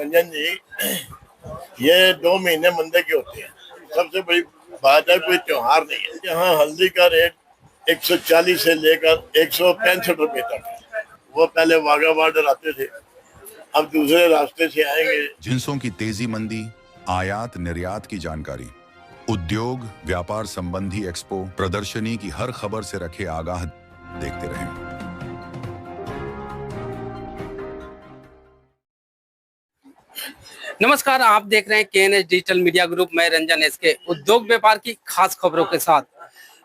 रंजन जी, ये 2 महीने मंदे के होते हैं। सबसे बड़ी बात है, कोई त्योहार नहीं है। यहाँ हल्दी का रेट 140 से लेकर 165 रुपए तक है। वो पहले वाघा बॉर्डर आते थे, अब दूसरे रास्ते से आएंगे। जिनसों की तेजी मंदी, आयात निर्यात की जानकारी, उद्योग व्यापार संबंधी एक्सपो प्रदर्शनी की हर खबर से रखे आगाह। देखते रहें। नमस्कार, आप देख रहे हैं केएनएच डिजिटल मीडिया ग्रुप। मैं रंजन एसके उद्योग व्यापार की खास खबरों के साथ।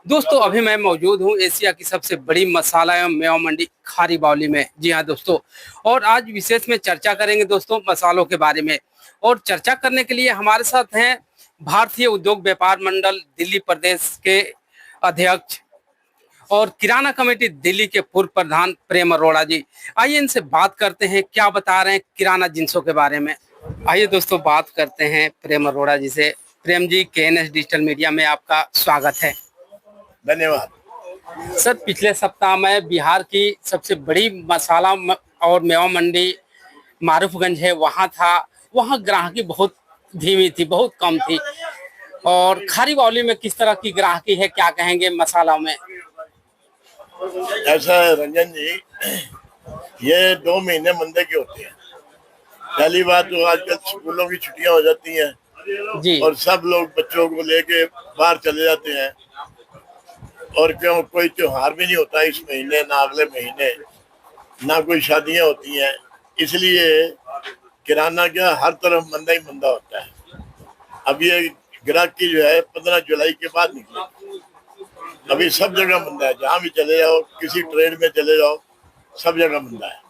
दोस्तों, अभी मैं मौजूद हूं एशिया की सबसे बड़ी मसाला एवं मेवा मंडी खारी बावली में। जी हां दोस्तों, और आज विशेष में चर्चा करेंगे दोस्तों मसालों के बारे में। और चर्चा करने के लिए हमारे साथ हैं भारतीय उद्योग व्यापार मंडल दिल्ली प्रदेश के अध्यक्ष और किराना कमेटी दिल्ली के पूर्व प्रधान प्रेम अरोड़ा जी। आइए इनसे बात करते हैं, क्या बता रहे हैं किराना जिंसों के बारे में। आइए दोस्तों, बात करते हैं प्रेम अरोड़ा जी से। Prem ji, KNH digital media में आपका स्वागत है। धन्यवाद सर, पिछले सप्ताह में बिहार की सबसे बड़ी मसाला और मेवा मंडी मारूफगंज है, वहाँ था। वहाँ ग्राहकी बहुत धीमी थी, बहुत कम थी। और खारी बावली में किस तरह की ग्राहकी है, क्या कहेंगे मसाला में? ऐसा है रंजन जी, ये 2 महीने मंदे के होते हैं। पहली बात तो आजकल स्कूलों की छुट्टियां हो जाती हैं जी। और सब लोग बच्चों को लेके बाहर चले जाते हैं। और क्यों, कोई त्योहार भी नहीं होता इस महीने, ना अगले महीने, ना कोई शादियां होती हैं। इसलिए किराना क्या हर तरफ मंदा ही मंदा होता है। अब ये ग्राहकी जो है 15 जुलाई के बाद निकलेगी। अभी सब जगह मंदा है, जहाँ भी चले जाओ, किसी ट्रेड में चले जाओ, सब जगह मंदा है।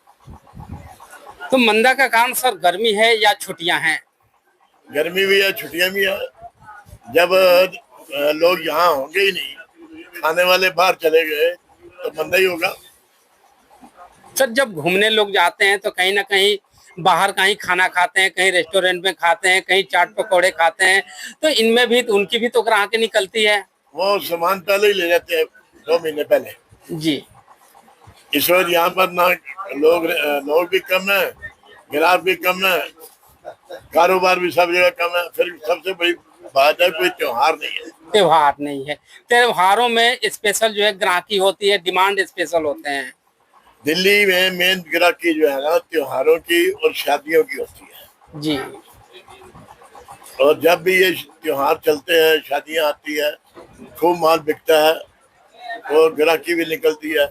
तो मंदा का कारण सर गर्मी है या छुट्टियां हैं? गर्मी भी है, छुट्टियां भी है। जब लोग यहाँ होंगे ही नहीं, खाने वाले बाहर चले गए, तो मंदा ही होगा। सर, जब घूमने लोग जाते हैं तो कहीं ना कहीं बाहर कहीं खाना खाते हैं, कहीं रेस्टोरेंट में खाते हैं, कहीं चाट पकौड़े खाते हैं, तो इनमें भी उनकी भी तो ग्राहकी निकलती है। वो सामान पहले ही ले जाते हैं, 2 महीने पहले। जी। इस वक्त यहाँ पर ना लोग भी कम है, ग्राहक भी कम है, कारोबार भी सब जगह कम है। फिर सबसे बड़ी बात है, कोई त्योहार नहीं है। त्योहार नहीं है। त्योहारों में स्पेशल जो है ग्राहकी होती है, डिमांड स्पेशल होते हैं। दिल्ली में मेन ग्राहकी जो है ना, त्योहारों की और शादियों की होती है। जी। और जब भी ये त्योहार चलते हैं, शादियां आती है, खूब माल बिकता है और ग्राहकी भी निकलती है।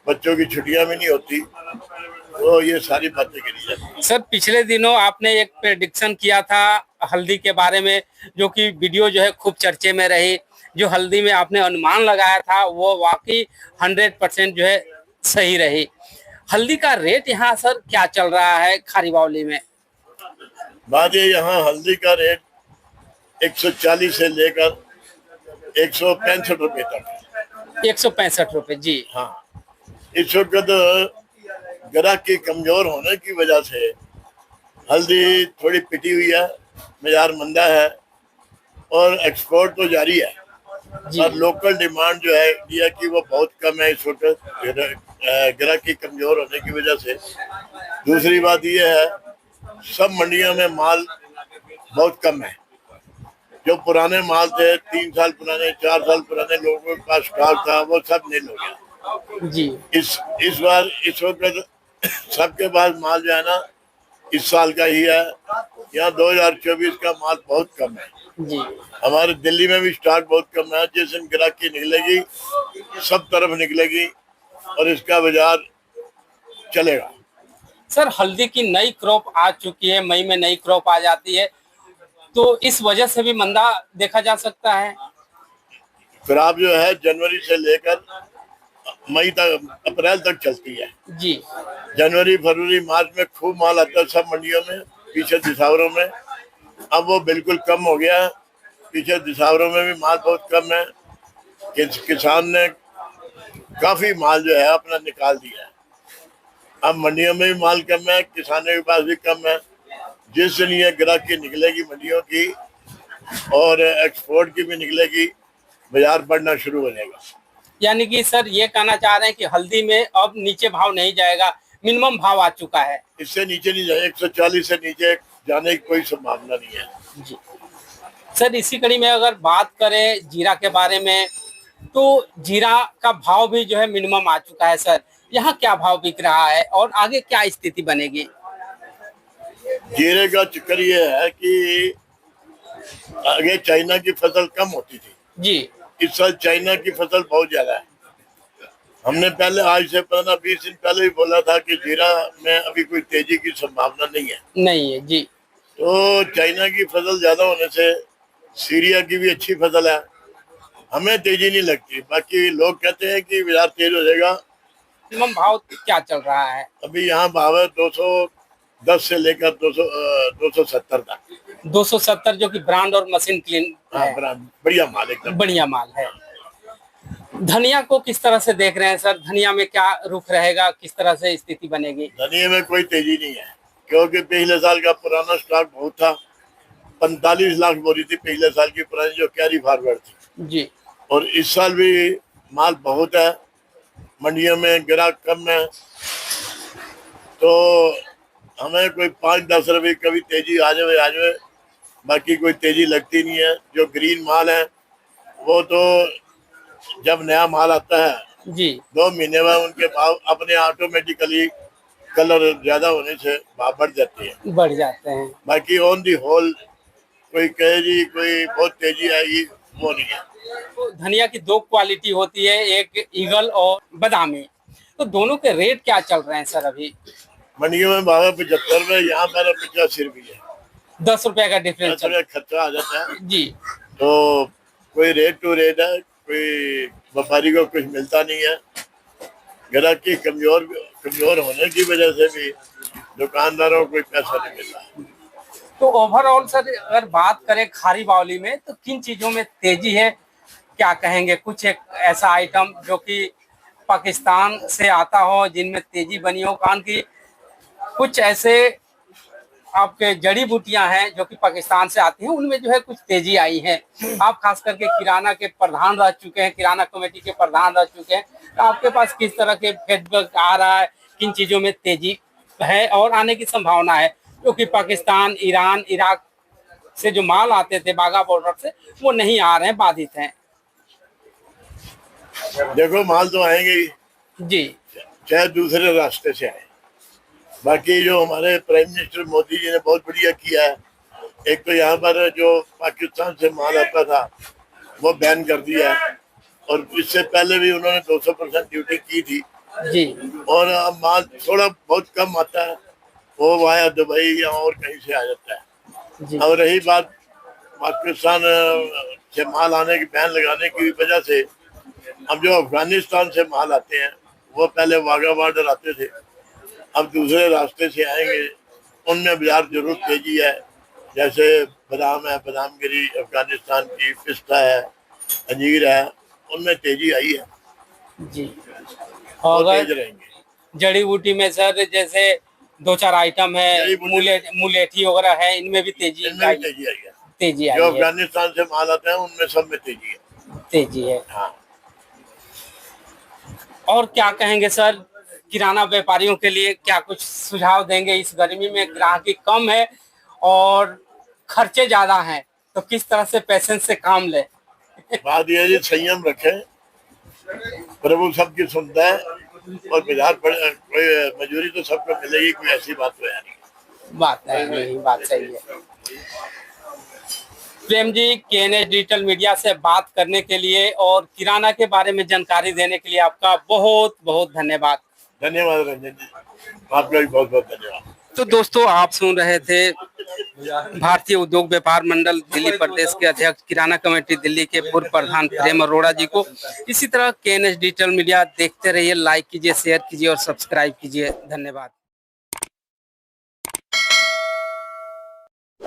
बच्चों की छुट्टियां भी नहीं होती, तो ये सारी बातें करी जाती हैं। सर, पिछले दिनों आपने एक प्रेडिक्शन किया था हल्दी के बारे में, जो कि वीडियो जो है खूब चर्चे में रही। जो हल्दी में आपने अनुमान लगाया था वो वाकई 100% जो है सही रही। हल्दी का रेट यहाँ सर क्या चल रहा है खारी बावली में? बात ये, यहाँ हल्दी का रेट 140 से लेकर 165 रुपए तक है। 165 रुपए। जी हाँ, इस वक्त ग्राहकी कमजोर होने की वजह से हल्दी थोड़ी पिटी हुई है, बाजार मंदा है और एक्सपोर्ट तो जारी है। और लोकल डिमांड जो है इंडिया की वो बहुत कम है इस वक्त, ग्राहकी कमजोर होने की वजह से। दूसरी बात ये है, सब मंडियों में माल बहुत कम है। जो पुराने माल थे, 3 साल पुराने, 4 साल पुराने, लोगों के पास स्टॉक था, वो सब नील हो गया। जी। इस बार इस वक्त सबके पास माल जो है ना, इस साल का ही है। यहाँ 2024 का माल बहुत कम है। जी। हमारे दिल्ली में भी स्टॉक बहुत कम है। जिस दिन ग्राहकी निकलेगी, सब तरफ निकलेगी और इसका बाजार चलेगा। सर, हल्दी की नई क्रॉप आ चुकी है, मई में नई क्रॉप आ जाती है, तो इस वजह से भी मंदा देखा जा सकता है। क्रॉप जो है जनवरी से लेकर मई तक, अप्रैल तक चलती है। जी। जनवरी फरवरी मार्च में खूब माल आता है सब मंडियों में, पीछे दिसंबरों में। अब वो बिल्कुल कम हो गया है। पीछे दिसंबरों में भी माल बहुत कम है। किसान ने काफी माल जो है अपना निकाल दिया है। अब मंडियों में भी माल कम है, किसानों के पास भी कम है। जिस दिन ये ग्राहकी निकलेगी मंडियों की और एक्सपोर्ट की भी निकलेगी, बाजार बढ़ना शुरू हो जाएगा। यानी कि सर ये कहना चाह रहे हैं कि हल्दी में अब नीचे भाव नहीं जाएगा, मिनिमम भाव आ चुका है। इससे नीचे नहीं जाए, 140 से नीचे जाने की कोई संभावना नहीं है। जी सर, इसी कड़ी में अगर बात करें जीरा के बारे में, तो जीरा का भाव भी जो है मिनिमम आ चुका है सर। यहाँ क्या भाव बिक रहा है और आगे क्या स्थिति बनेगी? जीरे का चक्कर ये है कि आगे चाइना की फसल कम होती थी, जी इस साल चाइना की फसल बहुत ज्यादा है। हमने पहले आज से 15-20 दिन पहले ही बोला था कि जीरा में अभी कोई तेजी की संभावना नहीं है। नहीं है जी। तो चाइना की फसल ज्यादा होने से सीरिया की भी अच्छी फसल है, हमें तेजी नहीं लगती। बाकी लोग कहते हैं कि बाजार तेज हो जाएगा। मिनिमम भाव क्या चल रहा है? अभी यहाँ भाव है 210 से लेकर 270 तक। 270 जो कि ब्रांड और मशीन क्लीन हाँ, है। बढ़िया माल, एकदम बढ़िया माल है। धनिया को किस तरह से देख रहे हैं सर? धनिया में क्या रुख रहेगा, किस तरह से स्थिति बनेगी? धनिया में कोई तेजी नहीं है, क्योंकि पिछले साल का पुराना स्टॉक बहुत था। 45 लाख बोरी थी पिछले साल की पुरानी, जो कैरी फॉरवर्ड थी जी। और इस साल भी माल बहुत है, मंडियों में ग्राहक कम है। तो हमें कोई 5-10 रुपए कभी तेजी आ जाए, बाकी कोई तेजी लगती नहीं है। जो ग्रीन माल है वो तो जब नया माल आता है जी 2 महीने में उनके भाव अपने ऑटोमेटिकली कलर ज्यादा होने से भाव बढ़ जाते हैं। बढ़ जाते हैं। बाकी ऑन दी होल कोई कहे जी कोई बहुत तेजी आएगी, वो नहीं है। तो धनिया की दो क्वालिटी होती है, एक ईगल और बादामी। तो दोनों के रेट क्या चल रहे हैं सर अभी? मंडियों में भाव 75 रुपए, यहाँ पर 85 रुपये है। 10 रुपए का डिफरेंस खर्चा आ जाता है जी। तो कोई रेट टू रेट है, कोई व्यापारी को कुछ मिलता नहीं है। ग्राहक की कमजोर होने की वजह से भी दुकानदारों को कोई पैसा नहीं मिलता। तो ओवरऑल सर अगर बात करें खारी बावली में, तो किन चीजों में तेजी है, क्या कहेंगे? कुछ एक ऐसा आइटम जो कि पाकिस्तान से आता हो जिनमें तेजी बनी हो? कारण कि कुछ ऐसे आपके जड़ी बूटियां हैं जो कि पाकिस्तान से आती हैं, उनमें जो है कुछ तेजी आई है। आप खास करके किराना के प्रधान रह चुके हैं, किराना कमेटी के प्रधान रह चुके हैं, तो आपके पास किस तरह के फीडबैक आ रहा है, किन चीजों में तेजी है और आने की संभावना है? क्योंकि पाकिस्तान, ईरान, इराक से जो माल आते थे बाघा बॉर्डर से, वो नहीं आ रहे हैं, बाधित हैं। देखो माल तो आएंगे ही जी, चाहे दूसरे रास्ते से आए। बाकी जो हमारे प्राइम मिनिस्टर मोदी जी ने बहुत बढ़िया किया है, एक तो यहाँ पर जो पाकिस्तान से माल आता था वो बैन कर दिया है, और इससे पहले भी उन्होंने 200% ड्यूटी की थी जी। और अब माल थोड़ा बहुत कम आता है, वो वाया दुबई या और कहीं से आ जाता है जी। अब रही बात पाकिस्तान से माल आने की बैन लगाने की वजह से, अब जो अफगानिस्तान से माल आते हैं वो पहले वाघा बॉर्डर आते थे, अब दूसरे रास्ते से आएंगे, उनमें बाजार जरूर तेजी है। जैसे बादाम है, बादाम गिरी अफगानिस्तान की, पिस्ता है, अंजीर है, उनमें तेजी आई है जी। और और तेज रहेंगे। जड़ी बूटी में सर जैसे 2-4 आइटम है, मुलेठी वगैरह है, इनमें भी तेजी इनमें आई भी तेजी आई है। तेजी आई जो है। अफगानिस्तान से माल आता है उनमें सब में तेजी है। तेजी है। हाँ। और क्या कहेंगे सर, किराना व्यापारियों के लिए क्या कुछ सुझाव देंगे? इस गर्मी में ग्राहकी कम है और खर्चे ज्यादा हैं, तो किस तरह से पेशेंस से काम ले? बात यह है जी, संयम रखें, प्रभु सबकी सुनता है और बाजार कोई मजूरी तो सबको मिलेगी, कोई ऐसी बात तो है नहीं। बात है, यही बात सही है। Prem ji, KNH digital media से बात करने के लिए और किराना के बारे में जानकारी देने के लिए आपका बहुत बहुत धन्यवाद। धन्यवाद रंजन जी, आपका भी बहुत बहुत धन्यवाद। तो दोस्तों, आप सुन रहे थे भारतीय उद्योग व्यापार मंडल दिल्ली प्रदेश के अध्यक्ष, किराना कमेटी दिल्ली के पूर्व प्रधान प्रेम अरोड़ा जी को। इसी तरह KNH डिजिटल मीडिया देखते रहिए, लाइक कीजिए, शेयर कीजिए और सब्सक्राइब कीजिए। धन्यवाद।